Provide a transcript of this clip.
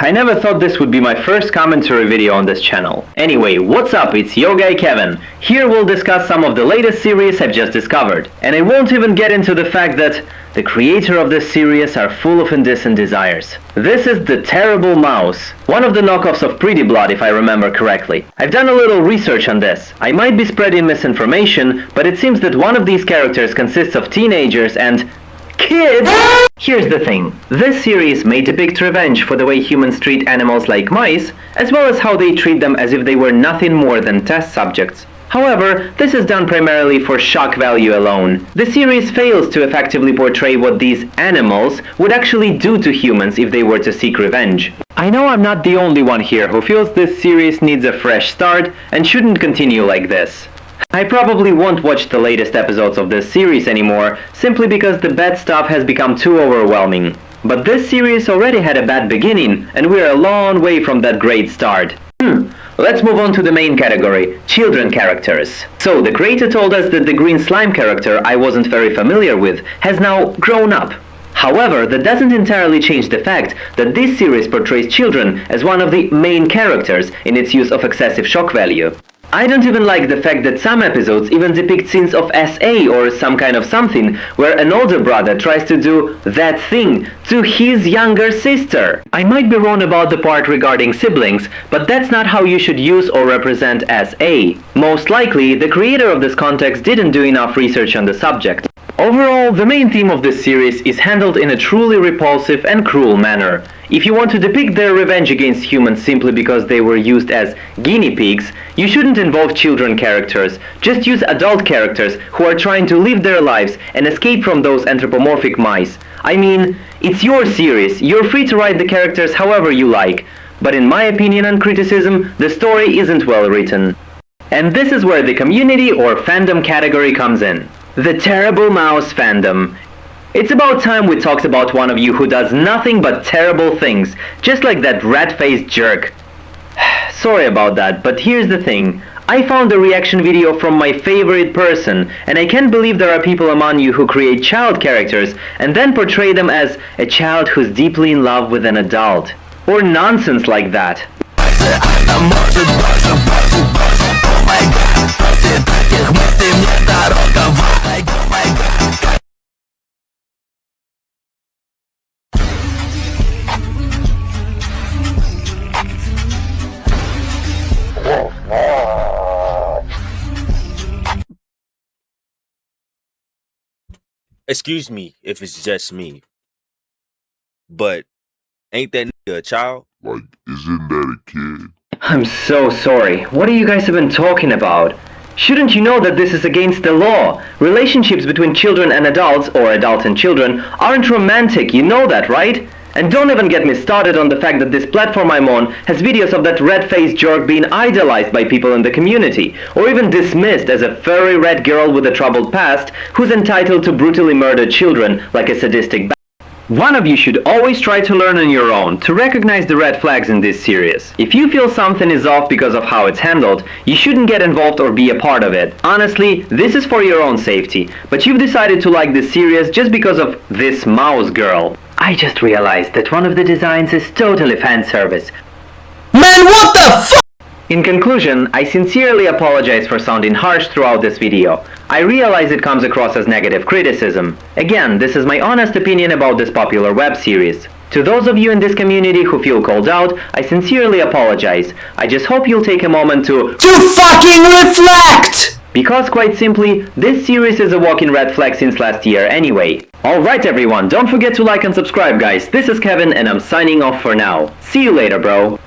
I never thought this would be my first commentary video on this channel. Anyway, what's up? It's your guy Kevin. Here we'll discuss some of the latest series I've just discovered. And I won't even get into the fact that the creator of this series are full of indecent desires. This is The Terrible Mouse, one of the knockoffs of Pretty Blood if I remember correctly. I've done a little research on this. I might be spreading misinformation, but it seems that one of these characters consists of teenagers and kids! Here's the thing. This series may depict revenge for the way humans treat animals like mice, as well as how they treat them as if they were nothing more than test subjects. However, this is done primarily for shock value alone. The series fails to effectively portray what these animals would actually do to humans if they were to seek revenge. I know I'm not the only one here who feels this series needs a fresh start and shouldn't continue like this. I probably won't watch the latest episodes of this series anymore, simply because the bad stuff has become too overwhelming. But this series already had a bad beginning, and we're a long way from that great start. Let's move on to the main category, children characters. So, the creator told us that the green slime character I wasn't very familiar with has now grown up. However, that doesn't entirely change the fact that this series portrays children as one of the main characters in its use of excessive shock value. I don't even like the fact that some episodes even depict scenes of SA or some kind of something where an older brother tries to do that thing to his younger sister. I might be wrong about the part regarding siblings, but that's not how you should use or represent SA. Most likely, the creator of this context didn't do enough research on the subject. Overall, the main theme of this series is handled in a truly repulsive and cruel manner. If you want to depict their revenge against humans simply because they were used as guinea pigs, you shouldn't involve children characters. Just use adult characters who are trying to live their lives and escape from those anthropomorphic mice. I mean, it's your series, you're free to write the characters however you like. But in my opinion and criticism, the story isn't well written. And this is where the community or fandom category comes in. The Terrible Mouse fandom. It's about time we talked about one of you who does nothing but terrible things, just like that rat-faced jerk. Sorry about that, but here's the thing. I found a reaction video from my favorite person, and I can't believe there are people among you who create child characters and then portray them as a child who's deeply in love with an adult. Or nonsense like that. Excuse me if it's just me, but ain't that nigga a child? Like, isn't that a kid? I'm so sorry. What are you guys even talking about? Shouldn't you know that this is against the law? Relationships between children and adults, or adults and children, aren't romantic, you know that, right? And don't even get me started on the fact that this platform I'm on has videos of that red-faced jerk being idolized by people in the community, or even dismissed as a furry red girl with a troubled past who's entitled to brutally murder children like a sadistic One of you should always try to learn on your own to recognize the red flags in this series. If you feel something is off because of how it's handled, you shouldn't get involved or be a part of it. Honestly, this is for your own safety, but you've decided to like this series just because of this mouse girl. I just realized that one of the designs is totally fan service. Man, what the f***? In conclusion, I sincerely apologize for sounding harsh throughout this video. I realize it comes across as negative criticism. Again, this is my honest opinion about this popular web series. To those of you in this community who feel called out, I sincerely apologize. I just hope you'll take a moment to fucking reflect! Because quite simply, this series is a walking red flag since last year anyway. Alright everyone, don't forget to like and subscribe guys. This is Kevin and I'm signing off for now. See you later, bro.